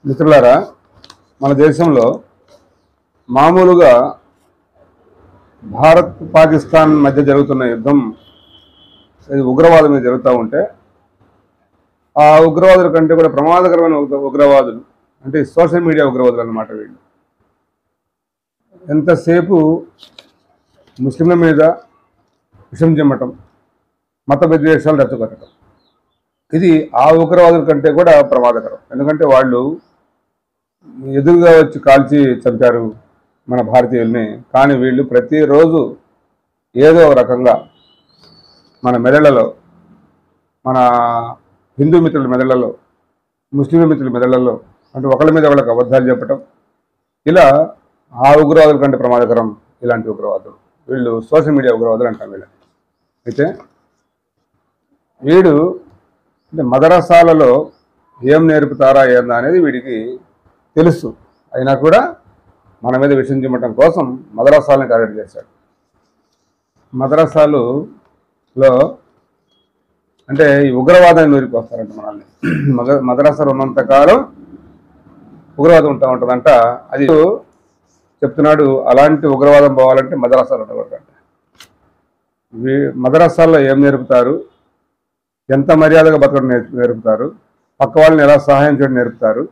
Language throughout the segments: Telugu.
మిత్రులారా, మన దేశంలో మామూలుగా భారత్ పాకిస్తాన్ మధ్య జరుగుతున్న యుద్ధం ఉగ్రవాదం మీద జరుగుతూ ఉంటే ఆ ఉగ్రవాదుల కంటే కూడా ప్రమాదకరమైన ఉగ్రవాదులు అంటే సోషల్ మీడియా ఉగ్రవాదులు అన్నమాట. వీళ్ళు ఎంతసేపు ముస్లింల మీద విషం చిమ్మటం, మత విద్వేషాలు రెచ్చగొట్టడం, ఇది ఆ ఉగ్రవాదుల కంటే కూడా ప్రమాదకరం. ఎందుకంటే వాళ్ళు ఎదురుగా వచ్చి కాల్చి చంపారు మన భారతీయుల్ని, కానీ వీళ్ళు ప్రతిరోజు ఏదో ఒక రకంగా మన మెదళ్లలో, మన హిందూ మిత్రుల మెదళ్లలో, ముస్లిం మిత్రుల మెదళ్లలో అంటే ఒకళ్ళ మీద వాళ్ళకి అబద్ధాలు చెప్పటం, ఇలా ఆ ఉగ్రవాదుల కంటే ప్రమాదకరం ఇలాంటి ఉగ్రవాదులు. వీళ్ళు సోషల్ మీడియా ఉగ్రవాదులు అంటాం వీళ్ళని. అయితే వీడు అంటే మదరసాలలో ఏం నేర్పుతారా ఏందా అనేది వీడికి తెలుసు. అయినా కూడా మన మీద విషయం చిమ్మటం కోసం మదరసాలను టార్గెట్ చేశాడు. మదరసాలలో అంటే ఈ ఉగ్రవాదాన్ని నూరికి వస్తారంట మనల్ని. మదరసాలు ఉన్నంతకాలం ఉగ్రవాదం ఉంటుందంట. అది చెప్తున్నాడు. అలాంటి ఉగ్రవాదం పోవాలంటే మదరసాలు ఉండకూడదంట. మదరసాల్లో ఏం నేర్పుతారు, ఎంత మర్యాదగా బతకడం నేర్పుతారు, పక్క వాళ్ళని ఎలా సహాయం చేయడం నేర్పుతారు,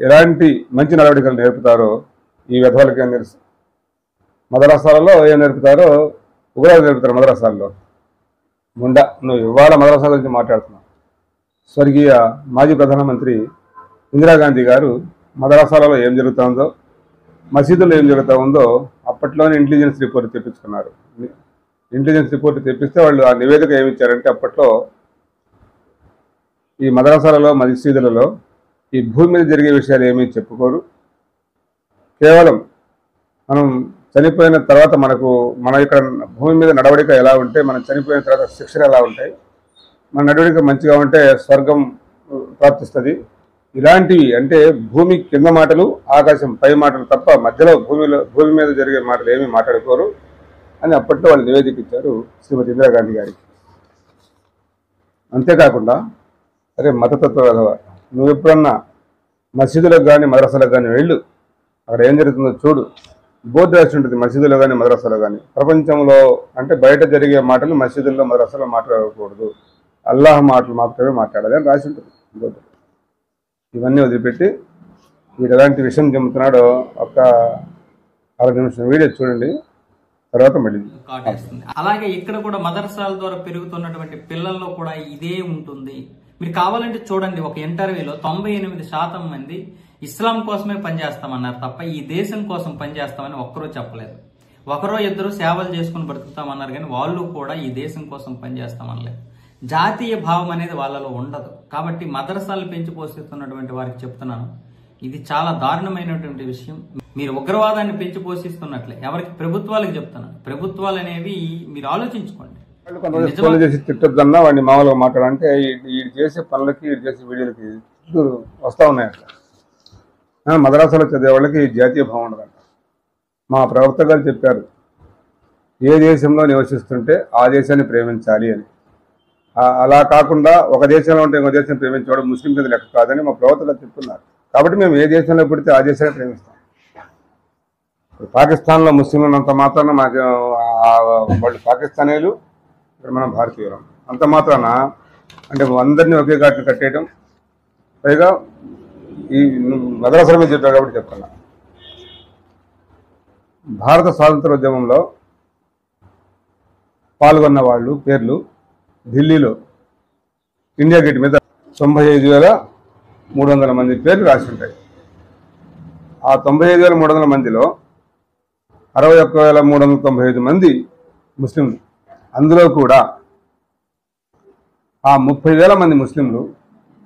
ఎలాంటి మంచి నడవడికలు నేర్పుతారో ఈ విధవాళ్ళకి ఏం తెలుసు. మదరసాలలో ఏం నేర్పుతారో ఉగ్రవాదం నేర్పుతారు మదరసాల్లో. గుండా నువ్వు ఇవాళ మదరసాల గురించి మాట్లాడుతున్నావు. స్వర్గీయ మాజీ ప్రధానమంత్రి ఇందిరాగాంధీ గారు మదరసాలలో ఏం జరుగుతుందో, మసీదుల్లో ఏం జరుగుతూ ఉందో అప్పట్లోనే ఇంటెలిజెన్స్ రిపోర్ట్ తెప్పించుకున్నారు. ఇంటెలిజెన్స్ రిపోర్ట్ తెప్పిస్తే వాళ్ళు ఆ నివేదిక ఏమి ఇచ్చారంటే, అప్పట్లో ఈ మదరసాలలో మసీదులలో ఈ భూమి మీద జరిగే విషయాలు ఏమీ చెప్పుకోరు. కేవలం మనం చనిపోయిన తర్వాత మన ఇక్కడ భూమి మీద నడవడిక ఎలా ఉంటే, మనం చనిపోయిన తర్వాత శిక్షలు ఎలా ఉంటాయి, మన నడవడిక మంచిగా ఉంటే స్వర్గం ప్రాప్తిస్తుంది. ఇలాంటివి అంటే భూమి కింద మాటలు, ఆకాశం పై మాటలు తప్ప మధ్యలో భూమి మీద జరిగే మాటలు ఏమీ మాట్లాడుకోరు అని అప్పట్లో వాళ్ళు నివేదిక ఇచ్చారు శ్రీమతి ఇందిరాగాంధీ గారికి. అంతేకాకుండా అరే మతతత్వ విధవ, నువ్వు ఎప్పుడన్నా మసీదులకు కానీ మదరసాలకు కానీ వెళ్ళు, అక్కడ ఏం జరుగుతుందో చూడు. బోర్డు రాసి ఉంటుంది మసీదులో కానీ మదరసాలో కానీ, ప్రపంచంలో అంటే బయట జరిగే మాటలు మసీదుల్లో మదరసాలో మాట్లాడకూడదు, అల్లాహ్ మాటలు మాత్రమే మాట్లాడాలి అని రాసి ఉంటుంది బోర్డు. ఇవన్నీ వదిలిపెట్టి వీడు ఎలాంటి విషయం చెబుతున్నాడో ఒక 6 నిమిషం వీడియో చూడండి, తర్వాత మళ్ళీ. అలాగే ఇక్కడ కూడా మదరసాల ద్వారా పెరుగుతున్నటువంటి పిల్లల్లో కూడా ఇదే ఉంటుంది. మీరు కావాలంటే చూడండి, ఒక ఇంటర్వ్యూలో 98% మంది ఇస్లాం కోసమే పనిచేస్తామన్నారు తప్ప ఈ దేశం కోసం పనిచేస్తామని ఒక్కరూ చెప్పలేదు. ఒకరో ఇద్దరు సేవలు చేసుకుని బ్రతుకుతామన్నారు, కానీ వాళ్ళు కూడా ఈ దేశం కోసం పనిచేస్తామనలేదు. జాతీయ భావం అనేది వాళ్ళలో ఉండదు. కాబట్టి మదరసాలు పెంచి పోషిస్తున్నటువంటి వారికి చెప్తున్నాను, ఇది చాలా దారుణమైనటువంటి విషయం. మీరు ఉగ్రవాదాన్ని పెంచి పోషిస్తున్నట్లే ఎవరికి ప్రభుత్వాలకు చెప్తున్నాను. ప్రభుత్వాలు అనేవి మీరు ఆలోచించుకోండి. చేసి తిట్టొద్దన్నా వాడిని మామూలుగా మాట్లాడాలంటే వీడు చేసే పనులకి, వీడు చేసే వీడియోలకి వస్తూ ఉన్నాయి. అట్లా మదరసాలో చదివే వాళ్ళకి జాతీయ భావం ఉండదంట. మా ప్రవక్త గారు చెప్పారు, ఏ దేశంలో నివసిస్తుంటే ఆ దేశాన్ని ప్రేమించాలి అని. అలా కాకుండా ఒక దేశంలో ఉంటే ఇంకో దేశం ప్రేమించేవాడు ముస్లిం కింద లెక్క కాదని మా ప్రవక్త గారు చెప్తున్నారు. కాబట్టి మేము ఏ దేశంలో పుడితే ఆ దేశాన్ని ప్రేమిస్తాం. పాకిస్తాన్లో ముస్లింలు ఉన్నంత మాత్రాన మాకు వాళ్ళు పాకిస్తానీలు, ఇక్కడ మనం భారతీయులం అంత మాత్రాన అంటే అందరినీ ఒకే ఘాటును కట్టేయడం. పైగా ఈ మదరసాల మీద చెప్పారు కాబట్టి చెప్తున్నా. భారత స్వాతంత్ర ఉద్యమంలో పాల్గొన్న వాళ్ళు పేర్లు ఢిల్లీలో ఇండియా గేట్ మీద 95,300 మంది పేర్లు రాసి ఉంటాయి. ఆ 95,300 మందిలో 61,395 మంది ముస్లింలు. అందులో కూడా ఆ 30,000 మంది ముస్లింలు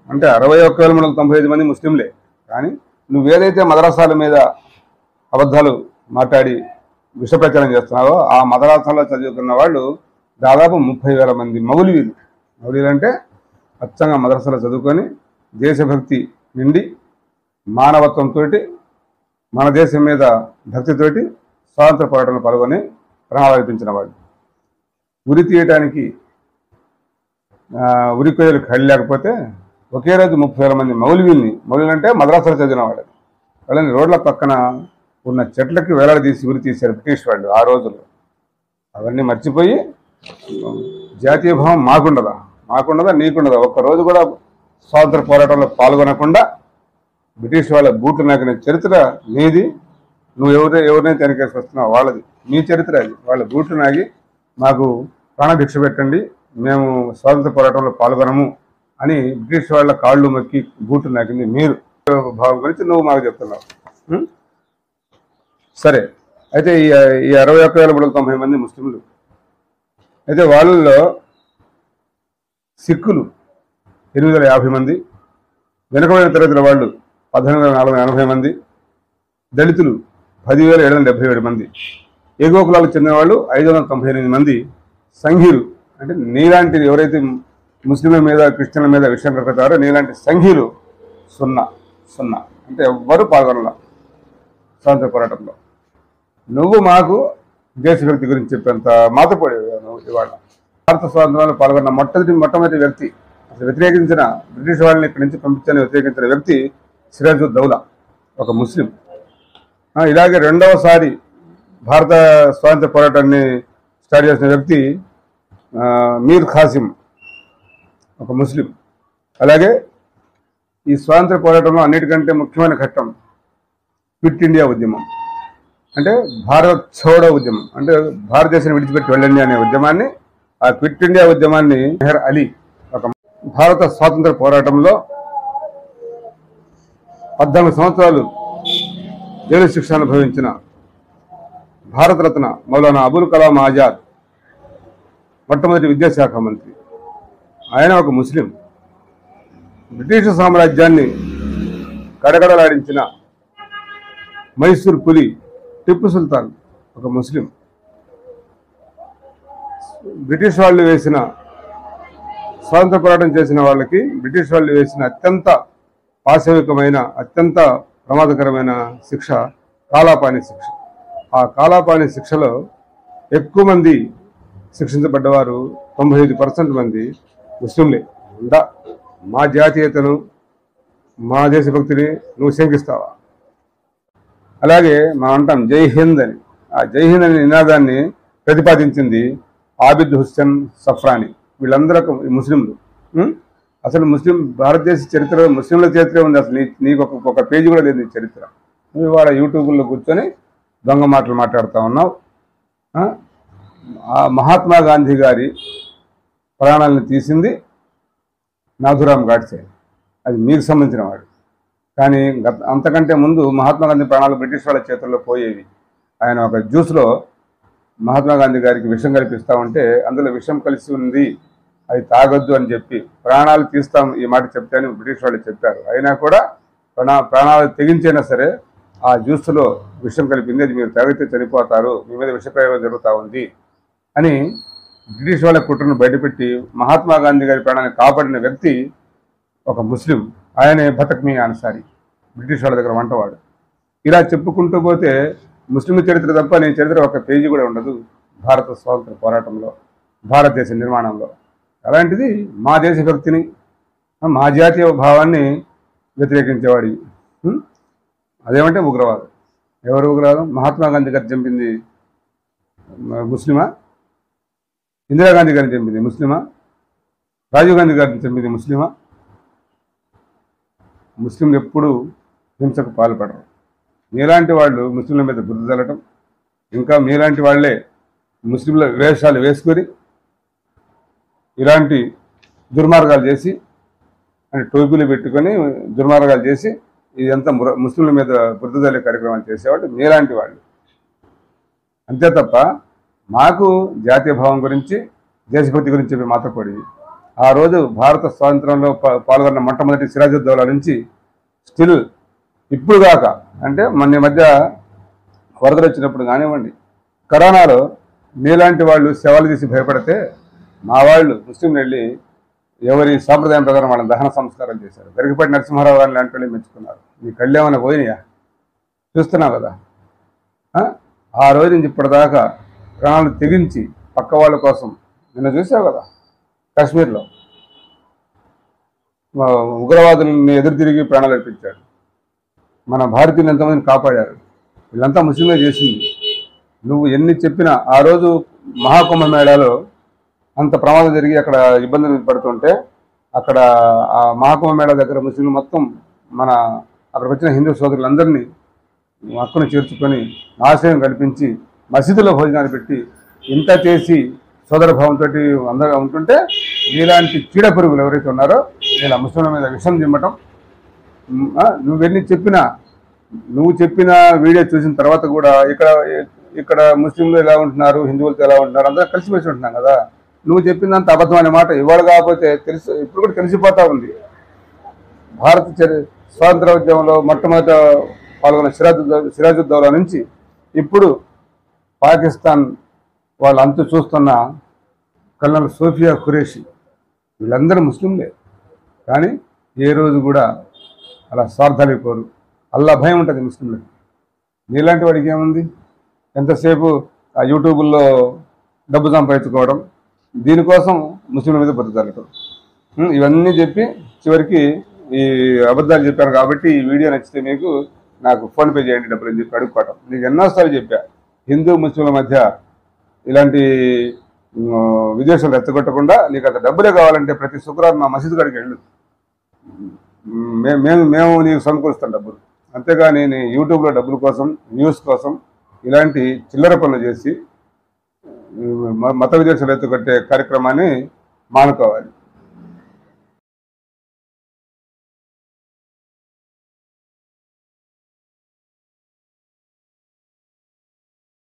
అంటే 61,395 మంది ముస్లింలే. కానీ నువ్వేదైతే మదరసాల మీద అబద్ధాలు మాట్లాడి విష ప్రచారం చేస్తున్నావో ఆ మదరసాలో చదువుకున్న వాళ్ళు దాదాపు 30,000 మంది మౌలవీలు. మౌలవీలు అంటే అచ్చంగా మదరసాలో చదువుకొని దేశభక్తి నిండి మానవత్వంతో మన దేశం మీద భక్తితోటి స్వాతంత్ర పోరాటంలో పాల్గొని ప్రాణాలు అర్పించిన వాళ్ళు. ఉరి తీయటానికి ఉరి కొయ్యలు కళ్ళు లేకపోతే ఒకే రోజు 30,000 మంది మౌలవీలు అంటే మద్రాసాలో చదివిన వాళ్ళని రోడ్ల పక్కన ఉన్న చెట్లకి వేలాడదీసి ఉరి తీశారు బ్రిటిష్ వాళ్ళు ఆ రోజుల్లో. అవన్నీ మర్చిపోయి జాతీయ భావం మాకుండదా నీకుండదా, ఒక్కరోజు కూడా స్వాతంత్ర పోరాటంలో పాల్గొనకుండా బ్రిటిష్ వాళ్ళ బూట్లు నాకిన చరిత్ర నీది. నువ్వు ఎవరినైతే వెనకేసి వస్తున్నావు వాళ్ళది, నీ చరిత్ర అది. వాళ్ళ బూట్లు నాగి మాకు ప్రాణభిక్ష పెట్టండి, మేము స్వాతంత్ర పోరాటంలో పాల్గొనము అని బ్రిటిష్ వాళ్ళ కాళ్ళు మొక్కి బూట్లు నాకింది మీరు. భావం గురించి నువ్వు మాకు చెప్తున్నావు. సరే, అయితే ఈ 61,390 మంది ముస్లింలు, అయితే వాళ్ళల్లో సిక్కులు 850 మంది, వెనుకబడిన తరగతుల వాళ్ళు 18,480 మంది, దళితులు 10,777 మంది, ఎగువ కులాలకు చెందిన వాళ్ళు 598 మంది, సంఘీయులు అంటే నీలాంటి ఎవరైతే ముస్లింల మీద క్రిస్టియన్ల మీద విషయం కడతారో నీలాంటి సంఘీయులు 0 అంటే ఎవ్వరూ పాల్గొనల స్వాతంత్ర పోరాటంలో. నువ్వు మాకు దేశభక్తి గురించి చెప్పేంత మాతపడేవాడు ఇవాళ. భారత స్వాతంత్రంలో పాల్గొన్న మొట్టమొదటి వ్యక్తి, అసలు వ్యతిరేకించిన బ్రిటిష్ వాళ్ళని ఇక్కడి నుంచి పంపించని వ్యతిరేకించిన వ్యక్తి సిరాజుద్దౌలా, ఒక ముస్లిం. ఇలాగే రెండవసారి భారత స్వాతంత్ర పోరాటాన్ని స్టార్ట్ చేసిన వ్యక్తి మీర్ ఖాసిం, ఒక ముస్లిం. అలాగే ఈ స్వాతంత్ర పోరాటంలో అన్నిటికంటే ముఖ్యమైన ఘట్టం క్విట్ ఇండియా ఉద్యమం, అంటే భారత్ ఛోడో ఉద్యమం, అంటే భారతదేశాన్ని విడిచిపెట్టి వెళ్ళండి అనే ఉద్యమాన్ని, ఆ క్విట్ ఇండియా ఉద్యమాన్ని మెహర్ అలీ, ఒక భారత స్వాతంత్ర పోరాటంలో 14 సంవత్సరాలు జైలు శిక్ష అనుభవించిన భారతరత్న మౌలానా అబుల్ కలాం ఆజాద్ మొట్టమొదటి విద్యాశాఖ మంత్రి. ఆయన ఒక ముస్లిం. బ్రిటిష్ సామ్రాజ్యాన్ని కడగడలాడించిన మైసూర్ పులి టిప్పు సుల్తాన్ ఒక ముస్లిం. బ్రిటిష్ వాళ్ళు వేసిన స్వాతంత్ర పోరాటం చేసిన వాళ్ళకి బ్రిటిష్ వాళ్ళు వేసిన అత్యంత పాశవికమైన అత్యంత ప్రమాదకరమైన శిక్ష కాలాపాని శిక్ష. ఆ కాలాపాని శిక్షలో ఎక్కువ మంది శిక్షించబడ్డవారు 95% మంది ముస్లింలే. మా జాతీయతను మా దేశభక్తిని నువ్వు శంకిస్తావా? అలాగే మనం అంటాం జై హింద్ అని. ఆ జై హింద్ అనే నినాదాన్ని ప్రతిపాదించింది ఆబిద్ హుస్సేన్ సఫ్రాని. వీళ్ళందరూ ముస్లింలు. అసలు భారతదేశ చరిత్ర ముస్లింల చరిత్ర ఉంది. అసలు నీకు ఒక పేజీ కూడా లేదు నీ చరిత్ర. నువ్వు ఇవాళ యూట్యూబ్లో కూర్చొని దొంగ మాటలు మాట్లాడుతూ ఉన్నావు. ఆ మహాత్మా గాంధీ గారి ప్రాణాలను తీసింది నాథురామ్ గాడ్సే, అది మీకు సంబంధించిన వాడు. కానీ అంతకంటే ముందు మహాత్మా గాంధీ ప్రాణాలు బ్రిటిష్ వాళ్ళ చేతుల్లో పోయేవి. ఆయన ఒక జ్యూస్లో మహాత్మా గాంధీ గారికి విషం కల్పిస్తూ ఉంటే అందులో విషం కలిసి ఉంది, అది తాగొద్దు అని చెప్పి ప్రాణాలు తీస్తాం ఈ మాట చెప్తే అని బ్రిటిష్ వాళ్ళు చెప్పారు. అయినా కూడా ప్రాణాలు తెగించైనా సరే ఆ జ్యూస్లో విషం కలిపింది, అది మీరు తాగితే చనిపోతారు, మీ మీద విషప్రయోగం జరుగుతూ ఉంది అని బ్రిటిష్ వాళ్ళ కుట్రను బయటపెట్టి మహాత్మా గాంధీ గారి ప్రాణాన్ని కాపాడిన వ్యక్తి ఒక ముస్లిం. ఆయనే భతక్మీ అన్సారీ, బ్రిటిష్ వాళ్ళ దగ్గర వంటవాడు. ఇలా చెప్పుకుంటూ పోతే ముస్లిం చరిత్ర తప్ప నీ చరిత్ర ఒక పేజీ కూడా ఉండదు భారత స్వాతంత్ర పోరాటంలో, భారతదేశ నిర్మాణంలో. అలాంటిది మా దేశభక్తిని మా జాతీయ భావాన్ని వ్యతిరేకించేవాడి. అదేమంటే ఉగ్రవాదం. ఎవరు ఉగ్రవాదం? మహాత్మా గాంధీ గారిని చంపింది ముస్లిమా? ఇందిరాగాంధీ గారిని చంపింది ముస్లిమా? రాజీవ్ గాంధీ గారిని చంపింది ముస్లిమా? ముస్లింలు ఎప్పుడూ హింసకు పాల్పడరు. మీలాంటి వాళ్ళు ముస్లింల మీద బుద్ధి చల్లటం, ఇంకా మీలాంటి వాళ్లే ముస్లింల వేషాలు వేసుకొని ఇలాంటి దుర్మార్గాలు చేసి అంటే టోపీలు పెట్టుకొని దుర్మార్గాలు చేసి ఇదంతా ముస్లింల మీద బుద్ధి చల్లే కార్యక్రమాలు చేసేవాళ్ళు మీలాంటి వాళ్ళు. అంతే తప్ప మాకు జాతీయ భావం గురించి దేశభక్తి గురించి చెప్పి మాత్రపడి ఆ రోజు భారత స్వాతంత్రంలో పాల్గొన్న మొట్టమొదటి సిరాజుద్దౌలా నుంచి స్టిల్ ఇప్పుడు దాకా, అంటే మొన్న మధ్య వరదలు వచ్చినప్పుడు కానివ్వండి, కరోనాలో మీలాంటి వాళ్ళు శవాలు తీసి భయపడితే మా వాళ్ళు ముస్లింలు వెళ్ళి ఎవరి సాంప్రదాయం ప్రకారం వాళ్ళని దహన సంస్కారం చేశారు. గరికపాటి నరసింహారావు గారిని లాంటి వాళ్ళు మెచ్చుకున్నారు. నీ కళ్ళేమైనా పోయినాయా? చూస్తున్నావు కదా. ఆ రోజు నుంచి ఇప్పటిదాకా ప్రాణాలు తెగించి పక్క వాళ్ళ కోసం నిన్న చూసావు కదా కాశ్మీర్లో ఉగ్రవాదుల్ని ఎదురు తిరిగి ప్రాణాలు అర్పించాడు. మన భారతీయులు ఎంతమందిని కాపాడారు. వీళ్ళంతా ముస్లింలే చేసింది. నువ్వు ఎన్ని చెప్పినా ఆ రోజు మహాకుంభమేళాలో అంత ప్రమాదం జరిగి అక్కడ ఇబ్బందులు పడుతుంటే అక్కడ ఆ మహాకుంభమేళా దగ్గర ముస్లింలు మొత్తం మన అక్కడికి వచ్చిన హిందూ సోదరులందరినీ హక్కును చేర్చుకొని ఆశ్రయం కల్పించి మసీదులో భోజనాలు పెట్టి ఇంత చేసి సోదర భావంతో అందరూ ఉంటుంటే ఇలాంటి చీడ పురుగులు ఎవరైతే ఉన్నారో ఇలా ముస్లింల మీద విషం చిమ్మటం, నువ్వు చెప్పిన వీడియో చూసిన తర్వాత కూడా ఇక్కడ ముస్లింలు ఎలా ఉంటున్నారు, హిందువులతో ఎలా ఉంటున్నారు, అందరూ కలిసిమెలిసి ఉంటున్నాం కదా. నువ్వు చెప్పిందంత అబద్ధం అనే మాట ఇవాళ కాకపోతే ఇప్పుడు కూడా తెలిసిపోతా ఉంది. భారత స్వాతంత్ర ఉద్యమంలో మొట్టమొదట పాల్గొన్న సిరాజుద్దౌలా నుంచి ఇప్పుడు పాకిస్తాన్ వాళ్ళ అంతు చూస్తున్న కల్నల్ సోఫియా ఖురేషి వీళ్ళందరూ ముస్లింలే. కానీ ఏ రోజు కూడా అలా స్వార్థాలు కోరు. అల్లా భయం ఉంటుంది ముస్లింలకి. నీలాంటి వాడికి ఏముంది? ఎంతసేపు ఆ యూట్యూబుల్లో డబ్బు సంపాదించుకోవడం, దీనికోసం ముస్లింల మీద బతుకుతారటం. ఇవన్నీ చెప్పి చివరికి ఈ అబద్ధాలు చెప్పాను కాబట్టి ఈ వీడియో నచ్చితే మీకు నాకు ఫోన్పే చేయండి డబ్బులు అని చెప్పి అడుక్కోవటం. నీకు ఎన్నోసార్లు చెప్పా, హిందూ ముస్లింల మధ్య ఇలాంటి విదేశాలు రెచ్చగొట్టకుండా నీకు అంత డబ్బులే కావాలంటే ప్రతి శుక్రవారం మా మసీదు కాడికి వెళ్ళు, మేము నీకు సమకూరుస్తాం డబ్బులు. అంతేగాని నీ యూట్యూబ్లో డబ్బుల కోసం, వ్యూస్ కోసం ఇలాంటి చిల్లర పనులు చేసి మత విదేశాలు ఎత్తుకొట్టే కార్యక్రమాన్ని మానుకోవాలి.